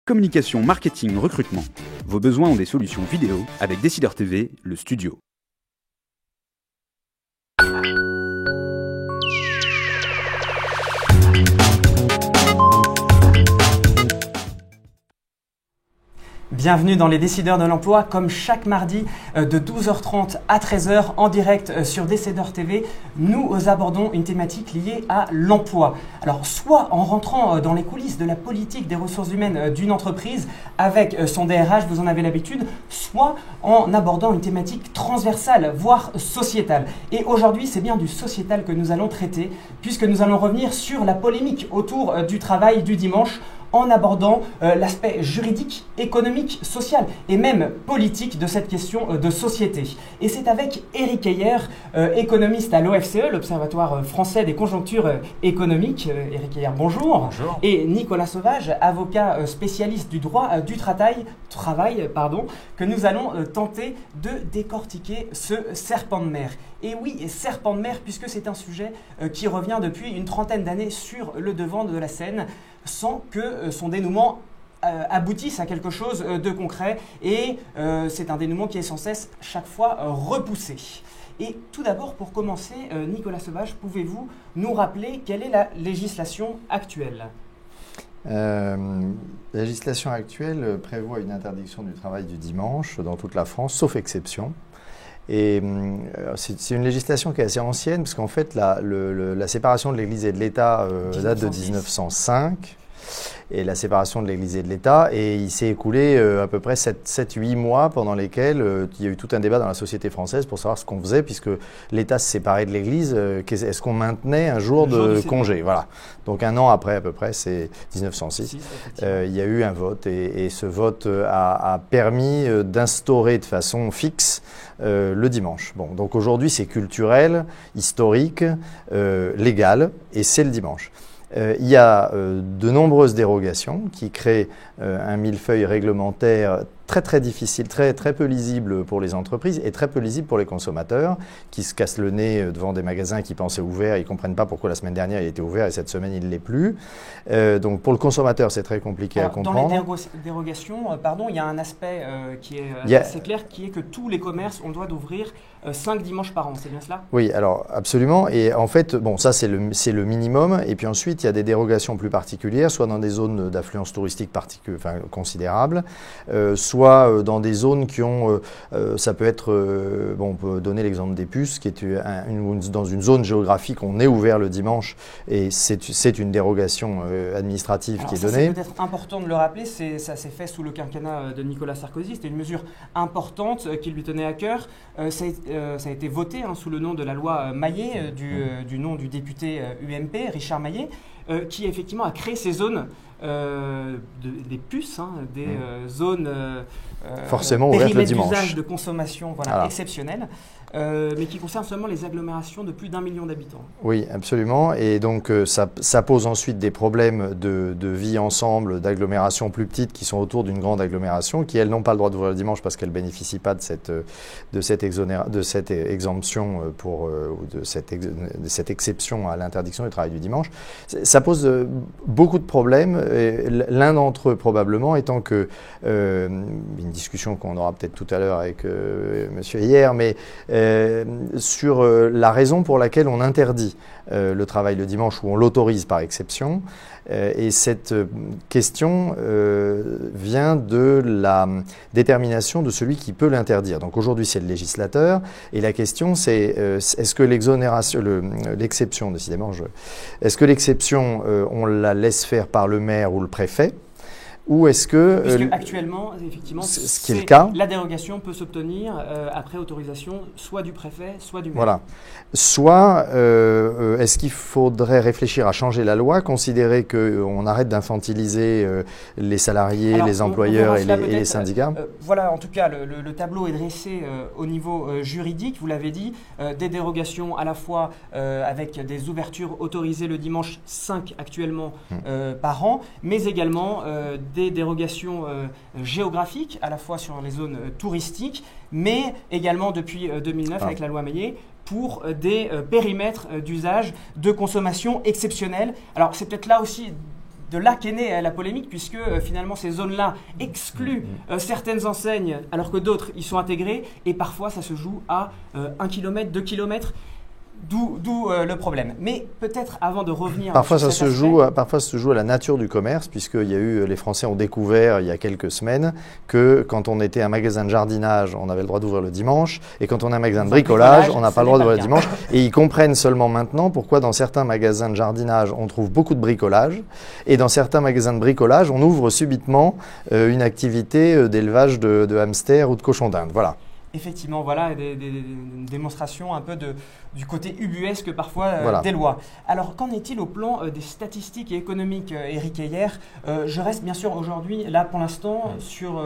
Communication, marketing, recrutement. Vos besoins ont des solutions vidéo avec Décideur TV, le studio. Bienvenue dans les Décideurs de l'Emploi, comme chaque mardi de 12h30 à 13h en direct sur Décideur TV, nous abordons une thématique liée à l'emploi. Alors soit en rentrant dans les coulisses de la politique des ressources humaines d'une entreprise avec son DRH, vous en avez l'habitude, soit en abordant une thématique transversale, voire sociétale. Et aujourd'hui, c'est bien du sociétal que nous allons traiter, puisque nous allons revenir sur la polémique autour du travail du dimanche, en abordant l'aspect juridique, économique, social et même politique de cette question de société. Et c'est avec Éric Heyer, économiste à l'OFCE, l'Observatoire français des conjonctures économiques. Éric Heyer, bonjour. Bonjour. Et Nicolas Sauvage, avocat spécialiste du droit du travail, que nous allons tenter de décortiquer ce serpent de mer. Et oui, serpent de mer, puisque c'est un sujet qui revient depuis une trentaine d'années sur le devant de la scène, sans que son dénouement aboutisse à quelque chose de concret. Et c'est un dénouement qui est sans cesse chaque fois repoussé. Et tout d'abord, pour commencer, Nicolas Sauvage, pouvez-vous nous rappeler quelle est la législation actuelle ? La législation actuelle prévoit une interdiction du travail du dimanche dans toute la France, sauf exception. Et c'est une législation qui est assez ancienne, parce qu'en fait, la séparation de l'Église et de l'État date de 1905, et la séparation de l'Église et de l'État, et il s'est écoulé à peu près 7-8 mois pendant lesquels il y a eu tout un débat dans la société française pour savoir ce qu'on faisait, puisque l'État se séparait de l'Église, est-ce qu'on maintenait un jour de congé, voilà. Donc un an après à peu près, c'est 1906, il y a eu un vote, et ce vote a permis d'instaurer de façon fixe le dimanche. Bon, donc aujourd'hui c'est culturel, historique, légal, et c'est le dimanche. Il y a de nombreuses dérogations qui créent un millefeuille réglementaire très difficile, très peu lisible pour les entreprises et très peu lisible pour les consommateurs qui se cassent le nez devant des magasins qui pensaient ouverts, ils ne comprennent pas pourquoi la semaine dernière il était ouvert et cette semaine il ne l'est plus. Donc pour le consommateur c'est très compliqué à comprendre. Dans les dérogations, il y a un aspect qui est assez clair, qui est que tous les commerces ont le droit d'ouvrir 5 dimanches par an, c'est bien cela ? Oui, alors absolument. Et en fait, bon, ça c'est le minimum. Et puis ensuite, il y a des dérogations plus particulières, soit dans des zones d'affluence touristique considérable, soit dans des zones qui ont, ça peut être, on peut donner l'exemple des puces, qui est dans une zone géographique, on est ouvert le dimanche, et c'est une dérogation administrative qui est donnée. C'est peut-être important de le rappeler, ça s'est fait sous le quinquennat de Nicolas Sarkozy, c'était une mesure importante qui lui tenait à cœur. Ça a été voté sous le nom de la loi Maillet, du nom du député UMP, Richard Maillet, qui effectivement a créé ces zones des puces, des zones forcément ouvertes le dimanche, d'usage de consommation exceptionnelles, mais qui concernent seulement les agglomérations de plus d'1 million d'habitants. Oui, absolument. Et donc ça pose ensuite des problèmes de vie ensemble, d'agglomérations plus petites qui sont autour d'une grande agglomération, qui elles n'ont pas le droit d'ouvrir le dimanche parce qu'elles ne bénéficient pas de cette exemption de cette exception à l'interdiction du travail du dimanche. Ça pose beaucoup de problèmes. L'un d'entre eux probablement étant que une discussion qu'on aura peut-être tout à l'heure avec Monsieur Heyer, mais sur la raison pour laquelle on interdit le travail le dimanche ou on l'autorise par exception. Et cette question vient de la détermination de celui qui peut l'interdire. Donc aujourd'hui c'est le législateur, et la question c'est est-ce que l'exception, décidément, est-ce que l'exception on la laisse faire par le maire ou le préfet? Ou est-ce que… Puisque actuellement, effectivement, ce qui est le cas, la dérogation peut s'obtenir après autorisation soit du préfet, soit du maire. Voilà. Soit est-ce qu'il faudrait réfléchir à changer la loi, considérer qu'on arrête d'infantiliser les salariés, les employeurs et les syndicats Voilà, en tout cas, le tableau est dressé au niveau juridique, vous l'avez dit, des dérogations à la fois avec des ouvertures autorisées le dimanche, 5 actuellement par an, mais également des dérogations géographiques, à la fois sur les zones touristiques, mais également depuis 2009 avec la loi Maillet, pour des périmètres d'usage de consommation exceptionnels. Alors c'est peut-être là aussi de là qu'est née la polémique, puisque finalement ces zones-là excluent certaines enseignes, alors que d'autres y sont intégrées, et parfois ça se joue à 1 km, 2 km. D'où le problème. Mais peut-être avant de revenir... Parfois ça se joue à la nature du commerce, les Français ont découvert il y a quelques semaines que quand on était un magasin de jardinage, on avait le droit d'ouvrir le dimanche, et quand on est un magasin de bricolage, on n'a pas le droit d'ouvrir le dimanche. Et ils comprennent seulement maintenant pourquoi dans certains magasins de jardinage, on trouve beaucoup de bricolage, et dans certains magasins de bricolage, on ouvre subitement une activité d'élevage de hamsters ou de cochons d'Inde. Voilà. Effectivement, voilà, des démonstrations un peu du côté ubuesque parfois des lois. Alors, qu'en est-il au plan des statistiques et économiques, Éric Heyer? Je reste bien sûr aujourd'hui, là pour l'instant, sur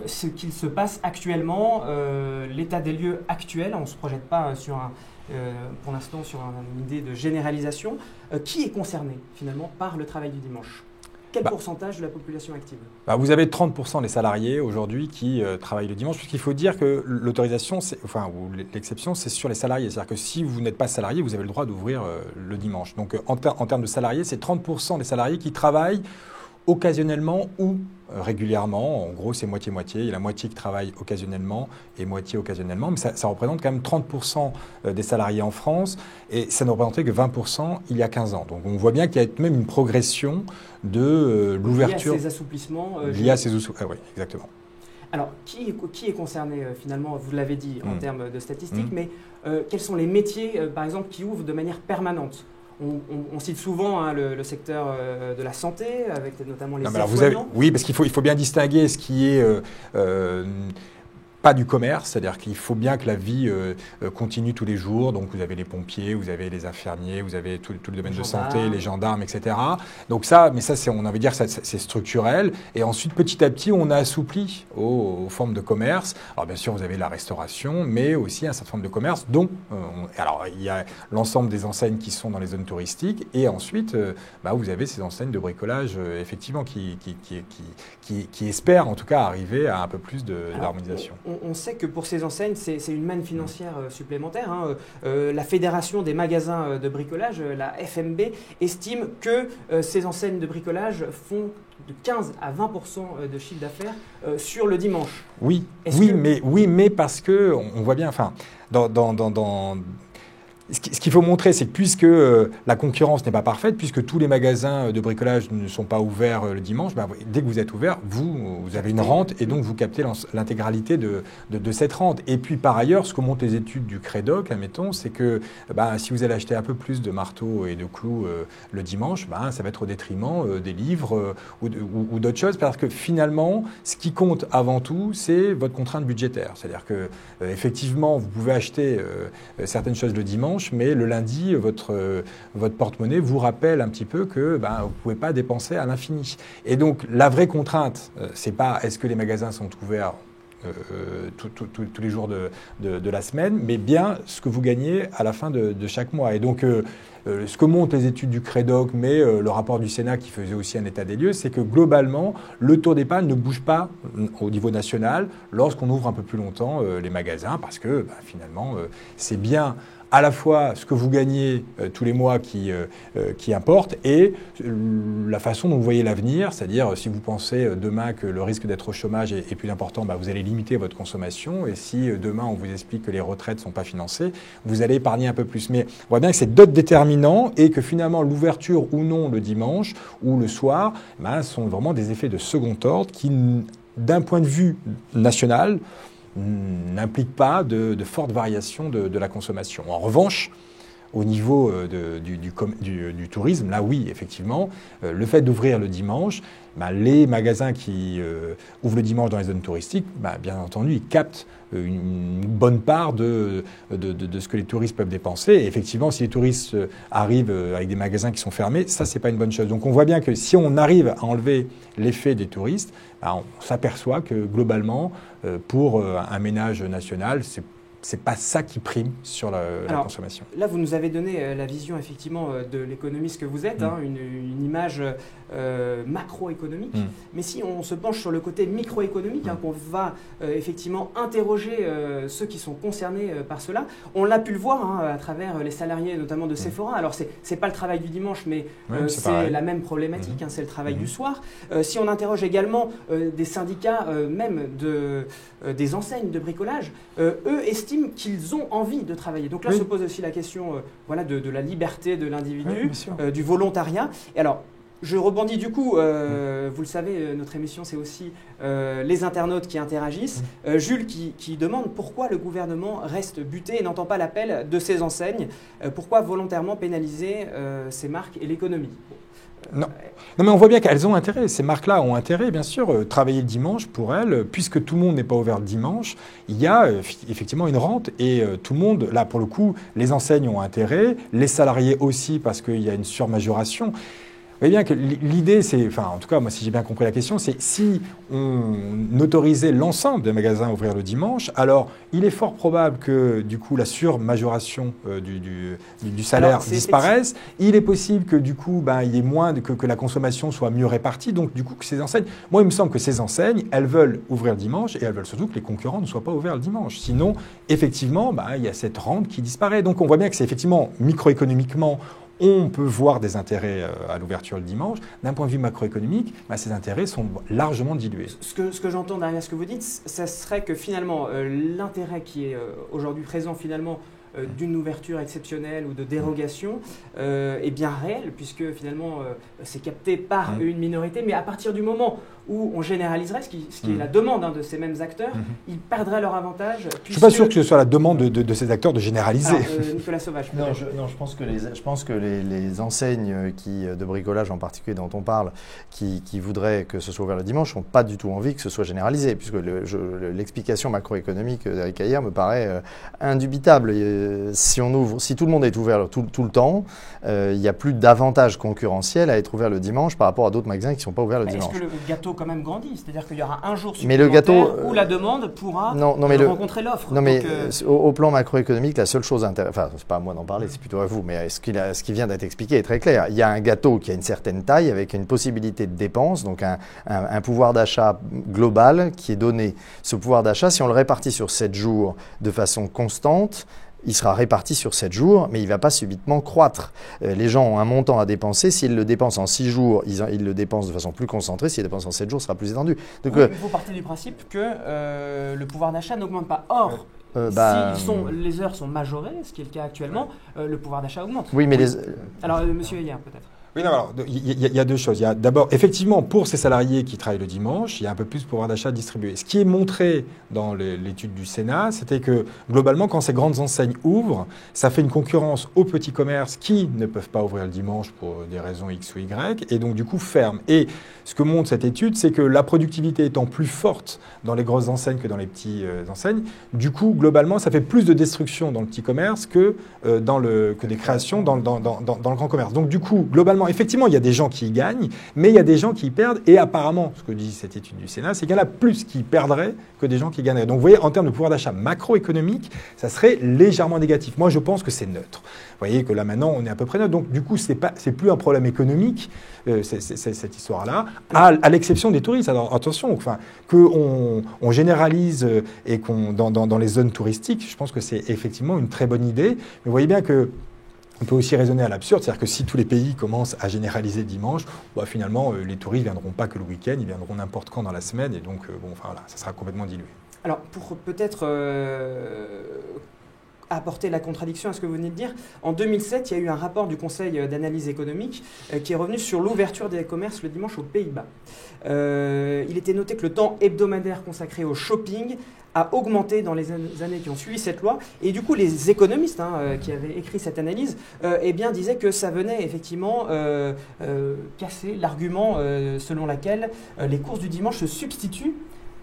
ce qu'il se passe actuellement, l'état des lieux actuel. On ne se projette pas pour l'instant sur une idée de généralisation. Qui est concerné finalement par le travail du dimanche? Quel pourcentage de la population active? Vous avez 30% des salariés aujourd'hui qui travaillent le dimanche, puisqu'il faut dire que l'autorisation, ou l'exception, c'est sur les salariés. C'est-à-dire que si vous n'êtes pas salarié, vous avez le droit d'ouvrir le dimanche. Donc en termes de salariés, c'est 30% des salariés qui travaillent occasionnellement ou régulièrement. En gros, c'est moitié-moitié. Il y a la moitié qui travaille occasionnellement et moitié occasionnellement. Mais ça représente quand même 30% des salariés en France et ça ne représentait que 20% il y a 15 ans. Donc on voit bien qu'il y a même une progression de l'ouverture. Lié à ces assouplissements. Lié à ces assouplissements. Oui, exactement. Alors, qui est concerné finalement, vous l'avez dit en termes de statistiques, mais quels sont les métiers, par exemple, qui ouvrent de manière permanente? On cite souvent le secteur de la santé, avec notamment les soignants. Oui, parce qu'il faut bien distinguer ce qui est pas du commerce, c'est-à-dire qu'il faut bien que la vie continue tous les jours. Donc vous avez les pompiers, vous avez les infirmiers, vous avez tout le domaine de santé, les gendarmes, etc. Donc on avait dire que c'est structurel. Et ensuite, petit à petit, on a assoupli aux formes de commerce. Alors bien sûr, vous avez la restauration, mais aussi un certain nombre de commerces, dont il y a l'ensemble des enseignes qui sont dans les zones touristiques. Et ensuite, vous avez ces enseignes de bricolage, effectivement, qui espèrent en tout cas arriver à un peu plus d'harmonisation. On sait que pour ces enseignes, c'est une manne financière supplémentaire. La Fédération des magasins de bricolage, la FMB, estime que ces enseignes de bricolage font de 15 à 20% de chiffre d'affaires sur le dimanche. Oui, mais parce que on voit bien, ce qu'il faut montrer, c'est que puisque la concurrence n'est pas parfaite, puisque tous les magasins de bricolage ne sont pas ouverts le dimanche, dès que vous êtes ouvert, vous avez une rente et donc vous captez l'intégralité de cette rente. Et puis par ailleurs, ce que montrent les études du Crédoc, admettons, c'est que si vous allez acheter un peu plus de marteaux et de clous le dimanche, ça va être au détriment des livres ou d'autres choses, parce que finalement, ce qui compte avant tout, c'est votre contrainte budgétaire. C'est-à-dire que effectivement, vous pouvez acheter certaines choses le dimanche, mais le lundi, votre porte-monnaie vous rappelle un petit peu que vous ne pouvez pas dépenser à l'infini. Et donc, la vraie contrainte, c'est pas est-ce que les magasins sont ouverts tous les jours de la semaine, mais bien ce que vous gagnez à la fin de chaque mois. Et donc, ce que montrent les études du Crédoc, mais le rapport du Sénat qui faisait aussi un état des lieux, c'est que globalement, le taux d'épargne ne bouge pas au niveau national lorsqu'on ouvre un peu plus longtemps les magasins, parce que finalement, c'est bien à la fois ce que vous gagnez tous les mois qui importe et la façon dont vous voyez l'avenir, c'est-à-dire si vous pensez demain que le risque d'être au chômage est plus important, vous allez limiter votre consommation, et si demain on vous explique que les retraites ne sont pas financées, vous allez épargner un peu plus. Mais on voit bien que c'est d'autres déterminants et que finalement l'ouverture ou non le dimanche ou le soir sont vraiment des effets de second ordre qui, d'un point de vue national, n'implique pas de fortes variations de la consommation. En revanche, au niveau du tourisme, là oui, effectivement, le fait d'ouvrir le dimanche, les magasins qui ouvrent le dimanche dans les zones touristiques, bien entendu, ils captent une bonne part de ce que les touristes peuvent dépenser. Et effectivement, si les touristes arrivent avec des magasins qui sont fermés, ça, c'est pas une bonne chose. Donc on voit bien que si on arrive à enlever l'effet des touristes, on s'aperçoit que globalement, pour un ménage national, c'est pas ça qui prime sur la consommation. Là, vous nous avez donné la vision effectivement de l'économiste que vous êtes, une image macroéconomique. Mais si on se penche sur le côté microéconomique, qu'on va effectivement interroger ceux qui sont concernés par cela, on l'a pu le voir à travers les salariés notamment de Sephora. Alors c'est pas le travail du dimanche, mais c'est la même problématique, c'est le travail du soir. Si on interroge également des syndicats même des enseignes de bricolage, eux estiment qu'ils ont envie de travailler. Donc là se pose aussi la question de la liberté de l'individu, du volontariat. Et alors, je rebondis du coup, vous le savez, notre émission c'est aussi les internautes qui interagissent. Jules qui demande pourquoi le gouvernement reste buté et n'entend pas l'appel de ces enseignes. Pourquoi volontairement pénaliser ces marques et l'économie? Non, mais on voit bien qu'elles ont intérêt. Ces marques-là ont intérêt, bien sûr. Travailler le dimanche, pour elles, puisque tout le monde n'est pas ouvert le dimanche, il y a effectivement une rente. Et tout le monde, là, pour le coup, les enseignes ont intérêt, les salariés aussi, parce qu'il y a une surmajoration. Vous voyez bien que l'idée, c'est, enfin, en tout cas, moi, si j'ai bien compris la question, c'est si on autorisait l'ensemble des magasins à ouvrir le dimanche, alors il est fort probable que, du coup, la surmajoration du salaire disparaisse. Il est possible que, du coup, il y ait moins, que la consommation soit mieux répartie. Donc, du coup, que ces enseignes, moi, il me semble que ces enseignes, elles veulent ouvrir le dimanche et elles veulent surtout que les concurrents ne soient pas ouverts le dimanche. Sinon, effectivement, il y a cette rente qui disparaît. Donc, on voit bien que c'est effectivement microéconomiquement, on peut voir des intérêts à l'ouverture le dimanche. D'un point de vue macroéconomique, ces intérêts sont largement dilués. Ce que j'entends derrière ce que vous dites, ça serait que finalement, l'intérêt qui est aujourd'hui présent finalement d'une ouverture exceptionnelle ou de dérogation est bien réel, puisque finalement c'est capté par une minorité, mais à partir du moment où on généraliserait, ce qui est la demande de ces mêmes acteurs, ils perdraient leur avantage. Je ne suis pas sûr que ce soit la demande de ces acteurs de généraliser. Alors, Nicolas Sauvage. Non, je pense que les enseignes de bricolage en particulier dont on parle, qui voudraient que ce soit ouvert le dimanche, n'ont pas du tout envie que ce soit généralisé, puisque l'explication macroéconomique d'Eric Ayer me paraît indubitable. Si tout le monde est ouvert tout le temps, il n'y a plus d'avantage concurrentiel à être ouvert le dimanche par rapport à d'autres magasins qui ne sont pas ouverts le dimanche. Est-ce que le gâteau quand même grandit? C'est-à-dire qu'il y aura un jour supplémentaire où la demande pourra rencontrer l'offre. Non, mais au plan macroéconomique, la seule chose intéressante, c'est pas à moi d'en parler, c'est plutôt à vous, mais ce qui vient d'être expliqué est très clair. Il y a un gâteau qui a une certaine taille avec une possibilité de dépense, donc un pouvoir d'achat global qui est donné. Ce pouvoir d'achat, si on le répartit sur 7 jours de façon constante, il sera réparti sur 7 jours, mais il ne va pas subitement croître. Les gens ont un montant à dépenser. S'ils le dépensent en 6 jours, ils le dépensent de façon plus concentrée. S'ils le dépensent en 7 jours, ce sera plus étendu. Donc, vous partez du principe que le pouvoir d'achat n'augmente pas. Or, si les heures sont majorées, ce qui est le cas actuellement, le pouvoir d'achat augmente. Oui, mais Alors, monsieur Ayer, peut-être. Oui, non, alors, il y a deux choses. Il y a d'abord, effectivement, pour ces salariés qui travaillent le dimanche, il y a un peu plus de pouvoir d'achat distribué. Ce qui est montré dans l'étude du Sénat, c'était que, globalement, quand ces grandes enseignes ouvrent, ça fait une concurrence aux petits commerces qui ne peuvent pas ouvrir le dimanche pour des raisons X ou Y, et donc, du coup, ferment. Et ce que montre cette étude, c'est que la productivité étant plus forte dans les grosses enseignes que dans les petites enseignes, du coup, globalement, ça fait plus de destruction dans le petit commerce que des créations dans le grand commerce. Donc, du coup, globalement, effectivement, il y a des gens qui y gagnent, mais il y a des gens qui y perdent. Et apparemment, ce que dit cette étude du Sénat, c'est qu'il y en a plus qui perdraient que des gens qui gagneraient. Donc, vous voyez, en termes de pouvoir d'achat macroéconomique, ça serait légèrement négatif. Moi, je pense que c'est neutre. Vous voyez que là, maintenant, on est à peu près neutre. Donc, du coup, c'est plus un problème économique, cette histoire-là, à l'exception des touristes. Alors, attention, qu'on généralise et qu'on dans les zones touristiques, je pense que c'est effectivement une très bonne idée. Mais vous voyez bien que on peut aussi raisonner à l'absurde, c'est-à-dire que si tous les pays commencent à généraliser dimanche, finalement, les touristes ne viendront pas que le week-end, ils viendront n'importe quand dans la semaine, et donc, ça sera complètement dilué. Alors, pour peut-être apporter la contradiction à ce que vous venez de dire, en 2007, il y a eu un rapport du Conseil d'analyse économique qui est revenu sur l'ouverture des commerces le dimanche aux Pays-Bas. Il était noté que le temps hebdomadaire consacré au shopping a augmenté dans les années qui ont suivi cette loi. Et du coup, les économistes qui avaient écrit cette analyse disaient que ça venait effectivement casser l'argument selon lequel les courses du dimanche se substituent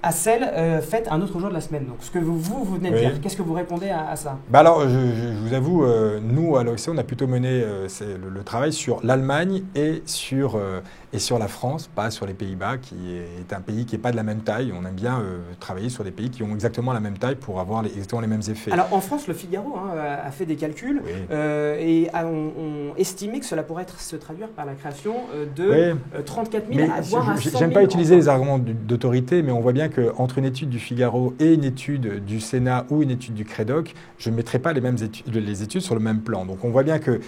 à celles faites un autre jour de la semaine. Donc, ce que vous venez de dire, qu'est-ce que vous répondez à ça? Alors, je vous avoue, nous, à l'OFC, on a plutôt mené le travail sur l'Allemagne et sur et sur la France, pas sur les Pays-Bas, qui est un pays qui n'est pas de la même taille. On aime bien travailler sur des pays qui ont exactement la même taille pour avoir exactement les mêmes effets. Alors en France, le Figaro a fait des calculs et ont estimé que cela pourrait se traduire par la création de 34 000 voire à 100 000. J'aime pas utiliser les arguments d'autorité, mais on voit bien qu'entre une étude du Figaro et une étude du Sénat ou une étude du Crédoc, je ne mettrai pas les études sur le même plan. Donc on voit bien que,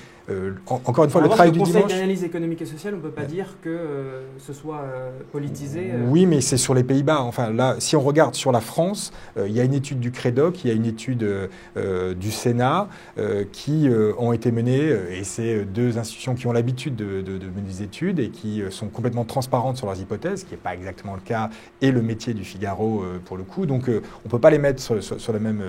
encore une fois, le travail du dimanche... Le Conseil d'analyse économique et sociale, on ne peut pas dire que ce soit politisé. Oui, mais c'est sur les Pays-Bas. Enfin, là, si on regarde sur la France, il y a une étude du Crédoc, il y a une étude du Sénat qui ont été menées, et c'est deux institutions qui ont l'habitude de mener des études et qui sont complètement transparentes sur leurs hypothèses, ce qui n'est pas exactement le cas, et le métier du Figaro pour le coup. Donc, on ne peut pas les mettre sur le même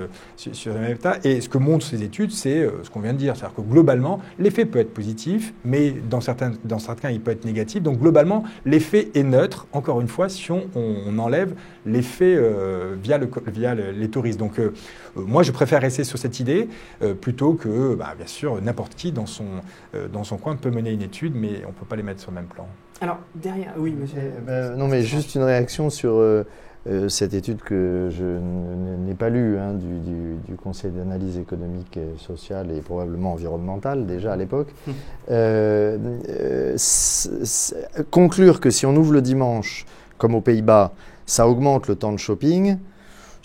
état. Et ce que montrent ces études, c'est ce qu'on vient de dire. C'est-à-dire que globalement, l'effet peut être positif, mais dans certains cas, il peut être négatif. Donc, globalement, l'effet est neutre, encore une fois, si on enlève l'effet via les touristes. Donc, moi, je préfère rester sur cette idée plutôt que, bien sûr, n'importe qui dans son coin peut mener une étude, mais on ne peut pas les mettre sur le même plan. Alors, derrière... Oui, monsieur... non, mais juste une réaction sur cette étude que je n'ai pas lue du Conseil d'analyse économique et sociale et probablement environnementale, déjà à l'époque. Conclure que si on ouvre le dimanche, comme aux Pays-Bas, ça augmente le temps de shopping,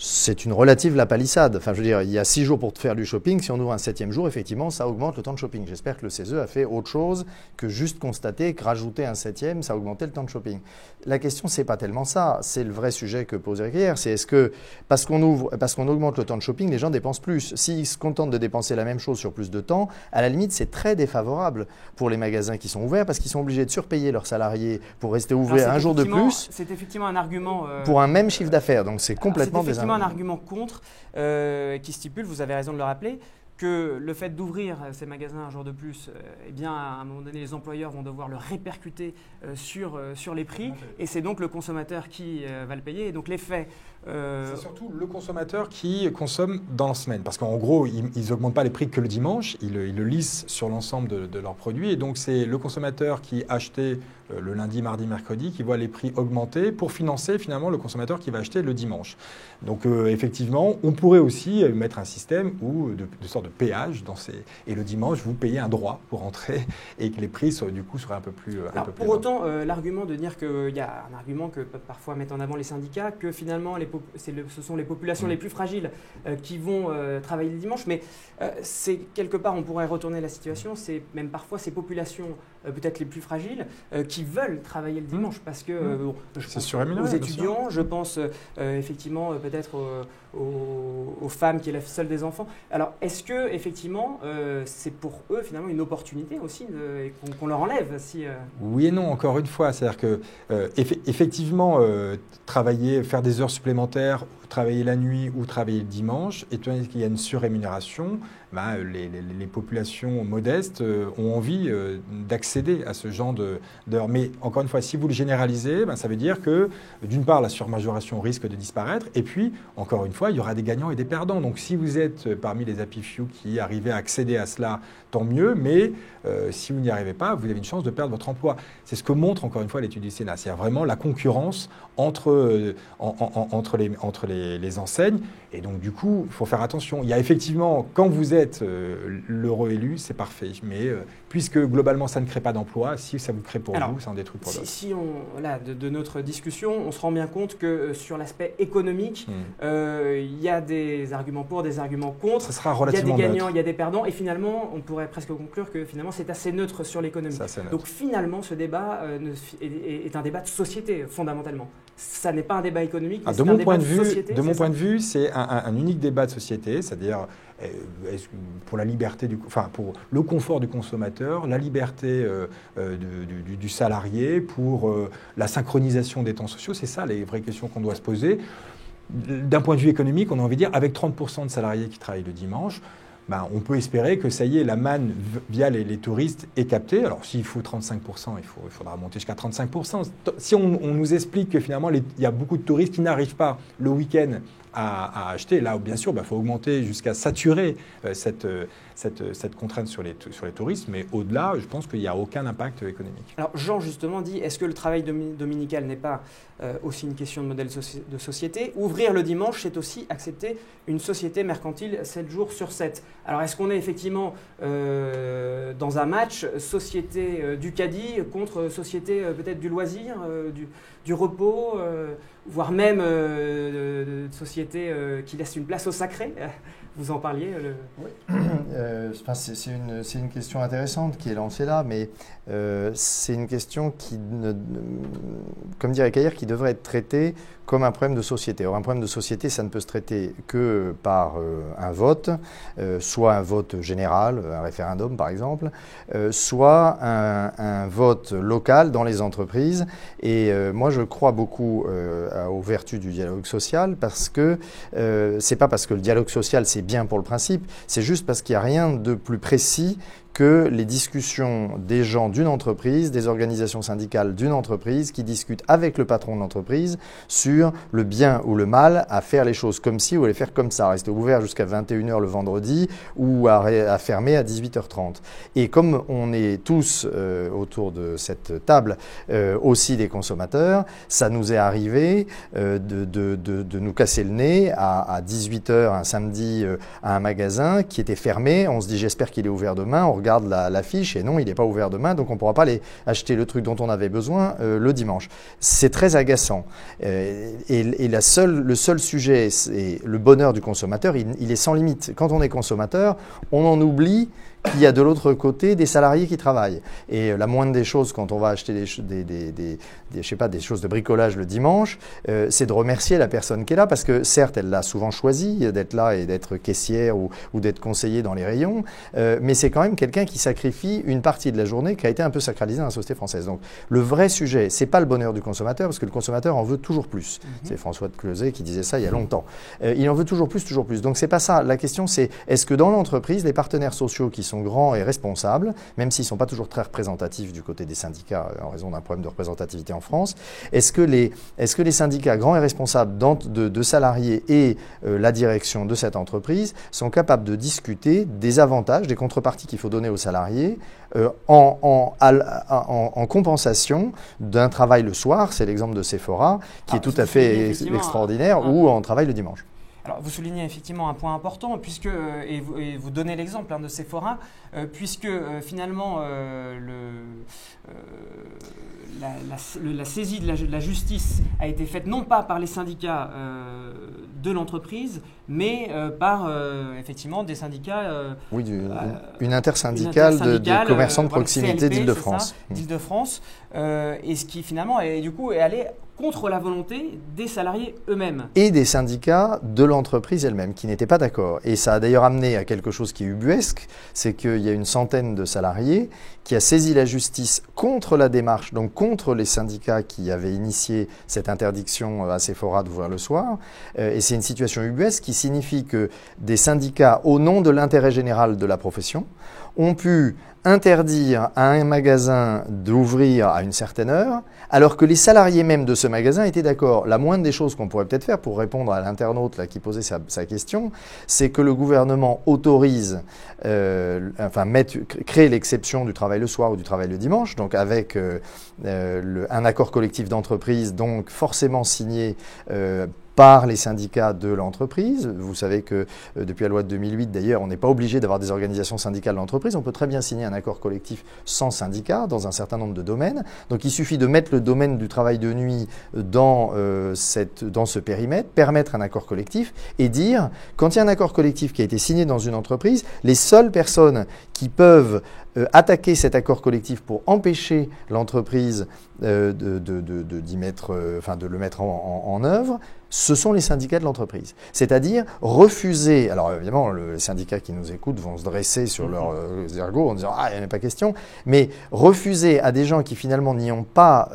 c'est une relative la palissade. Enfin, je veux dire, il y a 6 jours pour te faire du shopping. Si on ouvre un 7e jour, effectivement, ça augmente le temps de shopping. J'espère que le CESE a fait autre chose que juste constater que rajouter un 7e, ça augmentait le temps de shopping. La question, c'est pas tellement ça. C'est le vrai sujet que pose Eric hier. C'est est-ce que, parce qu'on augmente le temps de shopping, les gens dépensent plus. S'ils se contentent de dépenser la même chose sur plus de temps, à la limite, c'est très défavorable pour les magasins qui sont ouverts parce qu'ils sont obligés de surpayer leurs salariés pour rester ouverts un jour de plus. C'est effectivement un argument... pour un même chiffre d'affaires. Donc, c'est complètement un argument contre qui stipule, vous avez raison de le rappeler, que le fait d'ouvrir ces magasins un jour de plus, eh bien, à un moment donné, les employeurs vont devoir le répercuter sur les prix, et c'est donc le consommateur qui va le payer. Et donc l'effet... C'est surtout le consommateur qui consomme dans la semaine, parce qu'en gros, ils n'augmentent pas les prix que le dimanche, ils le lissent sur l'ensemble de leurs produits, et donc c'est le consommateur qui achetait le lundi, mardi, mercredi, qui voit les prix augmenter pour financer finalement le consommateur qui va acheter le dimanche. Donc effectivement, on pourrait aussi mettre un système de sorte de péage et le dimanche, vous payez un droit pour entrer et que les prix du coup seraient un peu plus pour autant, l'argument de dire qu'il y a un argument que peuvent parfois mettre en avant les syndicats, que finalement ce sont les populations les plus fragiles qui vont travailler le dimanche, mais c'est quelque part, on pourrait retourner la situation, c'est même parfois ces populations peut-être les plus fragiles qui veulent travailler le dimanche parce que je pense aux étudiants, je pense effectivement peut-être aux femmes qui élèvent seules des enfants. Alors est-ce que effectivement c'est pour eux finalement une opportunité aussi qu'on leur enlève Oui et non, encore une fois, c'est-à-dire que effectivement travailler, faire des heures supplémentaires, travailler la nuit ou travailler le dimanche, étant donné qu'il y a une surrémunération, les populations modestes ont envie d'accéder à ce genre d'heures. Mais encore une fois, si vous le généralisez, ça veut dire que d'une part, la surmajoration risque de disparaître, et puis, encore une fois, il y aura des gagnants et des perdants. Donc si vous êtes parmi les happy few qui arrivez à accéder à cela, tant mieux, mais si vous n'y arrivez pas, vous avez une chance de perdre votre emploi. C'est ce que montre encore une fois l'étude du Sénat. C'est vraiment la concurrence entre les enseignes. Et donc du coup, il faut faire attention. Il y a effectivement, quand vous êtes l'heureux élu, c'est parfait. Mais puisque globalement, ça ne crée pas d'emploi, si ça vous crée pour vous, ça en détruit pour d'autres. De notre discussion, on se rend bien compte que sur l'aspect économique, il y a des arguments pour, des arguments contre. Ça sera relativement il y a des gagnants, neutre. Il y a des perdants. Et finalement, on pourrait presque conclure que finalement, c'est assez neutre sur l'économie. Donc finalement, ce débat est un débat de société, fondamentalement. Ça n'est pas un débat économique, mais c'est un débat de société. De mon point de vue, c'est un unique débat de société, c'est-à-dire pour la liberté pour le confort du consommateur, la liberté du salarié, pour la synchronisation des temps sociaux. C'est ça les vraies questions qu'on doit se poser. D'un point de vue économique, on a envie de dire, avec 30% de salariés qui travaillent le dimanche, on peut espérer que ça y est, la manne via les touristes est captée. Alors s'il faut 35%, il faudra monter jusqu'à 35%. Si on nous explique que finalement il y a beaucoup de touristes qui n'arrivent pas le week-end à acheter. Là, bien sûr, il faut augmenter jusqu'à saturer cette contrainte sur les touristes, mais au-delà, je pense qu'il n'y a aucun impact économique. Alors Jean justement dit, est-ce que le travail dominical n'est pas aussi une question de modèle de société? Ouvrir le dimanche, c'est aussi accepter une société mercantile 7 jours sur 7. Alors est-ce qu'on est effectivement dans un match société du caddie contre société peut-être du loisir, du repos, voire même société qui laisse une place au sacré? Vous en parliez Oui. C'est une question intéressante qui est lancée là, mais c'est une question qui, comme dirait Caillère, qui devrait être traitée comme un problème de société. Or, un problème de société, ça ne peut se traiter que par un vote, soit un vote général, un référendum par exemple, soit un vote local dans les entreprises. Et moi, je crois beaucoup aux vertus du dialogue social, parce que c'est pas parce que le dialogue social c'est bien pour le principe, c'est juste parce qu'il n'y a rien de plus précis que les discussions des gens d'une entreprise, des organisations syndicales d'une entreprise qui discutent avec le patron de l'entreprise sur le bien ou le mal à faire les choses comme ci ou à les faire comme ça, rester ouvert jusqu'à 21h le vendredi ou à fermer à 18h30. Et comme on est tous autour de cette table aussi des consommateurs, ça nous est arrivé de nous casser le nez à 18h un samedi à un magasin qui était fermé. On se dit j'espère qu'il est ouvert demain. On regarde l'affiche et non, il n'est pas ouvert demain, donc on ne pourra pas aller acheter le truc dont on avait besoin le dimanche. C'est très agaçant. Le seul sujet, c'est le bonheur du consommateur, il est sans limite. Quand on est consommateur, on en oublie qu'il y a de l'autre côté des salariés qui travaillent. Et la moindre des choses quand on va acheter des choses de bricolage le dimanche, c'est de remercier la personne qui est là, parce que certes, elle l'a souvent choisi d'être là et d'être caissière ou d'être conseiller dans les rayons, mais c'est quand même quelqu'un qui sacrifie une partie de la journée qui a été un peu sacralisée dans la société française. Donc le vrai sujet, c'est pas le bonheur du consommateur, parce que le consommateur en veut toujours plus. C'est François de Closets qui disait ça il y a longtemps. Il en veut toujours plus, toujours plus. Donc c'est pas ça. La question, c'est est-ce que dans l'entreprise, les partenaires sociaux qui sont grands et responsables, même s'ils ne sont pas toujours très représentatifs du côté des syndicats en raison d'un problème de représentativité en France, est-ce que les syndicats grands et responsables de salariés et la direction de cette entreprise sont capables de discuter des avantages, des contreparties qu'il faut donner aux salariés en compensation d'un travail le soir, c'est l'exemple de Sephora, qui est tout à fait extraordinaire, ou en travail le dimanche. Alors, vous soulignez effectivement un point important, puisque, et vous donnez l'exemple de Sephora, puisque finalement la saisie de la justice a été faite non pas par les syndicats de l'entreprise, mais par effectivement des syndicats. Oui, une intersyndicale de commerçants de proximité CLP, d'Île-de-France. D'Île-de-France, et ce qui finalement est allé contre la volonté des salariés eux-mêmes. Et des syndicats de l'entreprise elle-même, qui n'étaient pas d'accord. Et ça a d'ailleurs amené à quelque chose qui est ubuesque, c'est qu'il y a une centaine de salariés qui a saisi la justice contre la démarche, donc contre les syndicats qui avaient initié cette interdiction à Sephora d'ouvrir le soir. Et c'est une situation ubuesque qui signifie que des syndicats, au nom de l'intérêt général de la profession, ont pu interdire à un magasin d'ouvrir à une certaine heure, alors que les salariés même de ce magasin étaient d'accord. La moindre des choses qu'on pourrait peut-être faire pour répondre à l'internaute là, qui posait sa question, c'est que le gouvernement autorise, crée l'exception du travail le soir ou du travail le dimanche, donc avec un accord collectif d'entreprise, donc forcément signé par les syndicats de l'entreprise. Vous savez que depuis la loi de 2008, d'ailleurs, on n'est pas obligé d'avoir des organisations syndicales de l'entreprise. On peut très bien signer un accord collectif sans syndicat dans un certain nombre de domaines. Donc il suffit de mettre le domaine du travail de nuit dans ce périmètre, permettre un accord collectif et dire, quand il y a un accord collectif qui a été signé dans une entreprise, les seules personnes qui peuvent attaquer cet accord collectif pour empêcher l'entreprise de le mettre en œuvre, ce sont les syndicats de l'entreprise. C'est-à-dire refuser, alors évidemment les syndicats qui nous écoutent vont se dresser sur leurs ergots en disant « Ah, il n'y en a pas question », mais refuser à des gens qui finalement n'y ont pas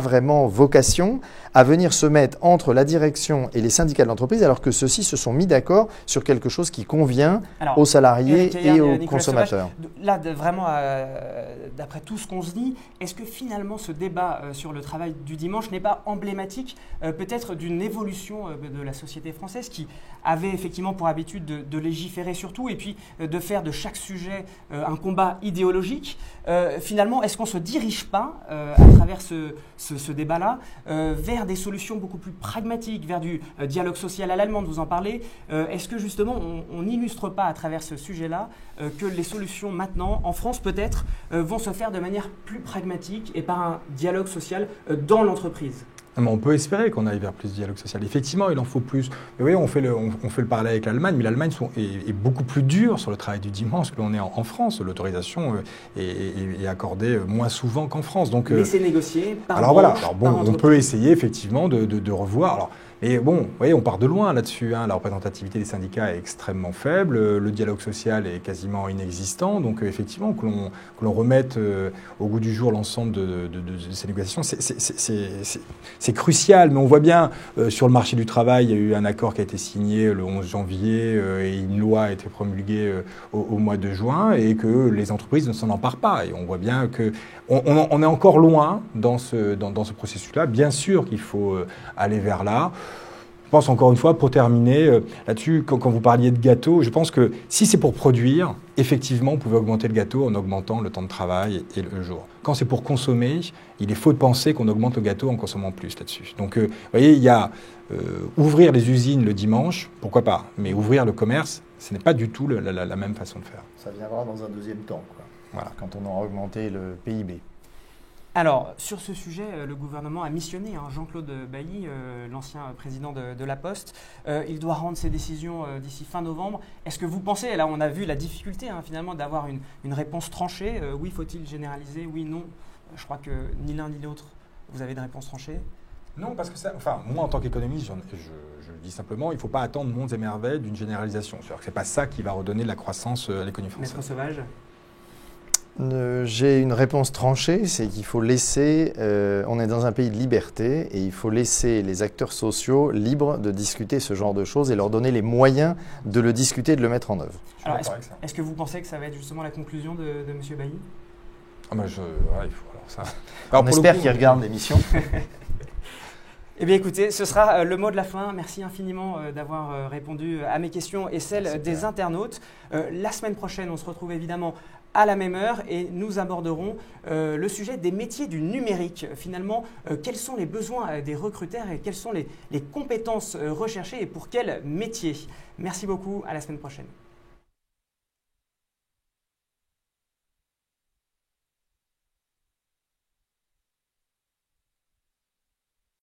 vraiment vocation à venir se mettre entre la direction et les syndicats de l'entreprise, alors que ceux-ci se sont mis d'accord sur quelque chose qui convient aux salariés et aux consommateurs. collaborateurs. Là, vraiment, d'après tout ce qu'on se dit, est-ce que finalement ce débat sur le travail du dimanche n'est pas emblématique peut-être d'une évolution de la société française qui avait effectivement pour habitude de légiférer sur tout et puis de faire de chaque sujet un combat idéologique. Finalement, est-ce qu'on ne se dirige pas à travers ce débat-là vers des solutions beaucoup plus pragmatiques, vers du dialogue social à l'allemande, vous en parlez. Est-ce que justement on n'illustre pas à travers ce sujet-là que les solutions maintenant, en France peut-être, vont se faire de manière plus pragmatique et par un dialogue social dans l'entreprise ? Mais on peut espérer qu'on aille vers plus de dialogue social. Effectivement, il en faut plus. Mais oui, on fait le parallèle avec l'Allemagne, mais l'Allemagne est beaucoup plus dure sur le travail du dimanche que l'on est en France. L'autorisation est accordée moins souvent qu'en France. Donc, mais c'est négocié par alors branche, voilà. Alors bon, on peut essayer effectivement de revoir. Alors, mais bon, vous voyez, on part de loin là-dessus. Hein. La représentativité des syndicats est extrêmement faible. Le dialogue social est quasiment inexistant. Donc, effectivement, que l'on remette au goût du jour l'ensemble de ces négociations, c'est crucial. Mais on voit bien, sur le marché du travail, il y a eu un accord qui a été signé le 11 janvier et une loi a été promulguée au mois de juin et que les entreprises ne s'en emparent pas. Et on voit bien qu'on est encore loin dans ce processus-là. Bien sûr qu'il faut aller vers là. Je pense encore une fois, pour terminer là-dessus, quand vous parliez de gâteau, je pense que si c'est pour produire, effectivement, vous pouvez augmenter le gâteau en augmentant le temps de travail et le jour. Quand c'est pour consommer, il est faux de penser qu'on augmente le gâteau en consommant plus là-dessus. Donc, vous voyez, il y a ouvrir les usines le dimanche, pourquoi pas, mais ouvrir le commerce, ce n'est pas du tout la même façon de faire. Ça viendra dans un deuxième temps, quoi. Voilà. Quand on aura augmenté le PIB. Alors, sur ce sujet, le gouvernement a missionné Jean-Claude Bailly, l'ancien président de La Poste. Il doit rendre ses décisions d'ici fin novembre. Est-ce que vous pensez, là on a vu la difficulté finalement d'avoir une réponse tranchée, oui, faut-il généraliser, oui, non. Je crois que ni l'un ni l'autre, vous avez de réponse tranchée. Non, parce que moi en tant qu'économiste, je dis simplement, il ne faut pas attendre mondes et merveilles d'une généralisation. C'est-à-dire que ce n'est pas ça qui va redonner de la croissance à l'économie française. Maître Sauvage ? J'ai une réponse tranchée, c'est qu'il faut laisser, on est dans un pays de liberté et il faut laisser les acteurs sociaux libres de discuter ce genre de choses et leur donner les moyens de le discuter et de le mettre en œuvre. Alors, est-ce que vous pensez que ça va être justement la conclusion de M. Bailly ? Il faut alors ça. On espère qu'il regarde l'émission. Eh bien écoutez, ce sera le mot de la fin. Merci infiniment d'avoir répondu à mes questions et celles des internautes. La semaine prochaine, on se retrouve évidemment à la même heure et nous aborderons le sujet des métiers du numérique. Finalement, quels sont les besoins des recruteurs et quelles sont les compétences recherchées et pour quels métiers ? Merci beaucoup, à la semaine prochaine.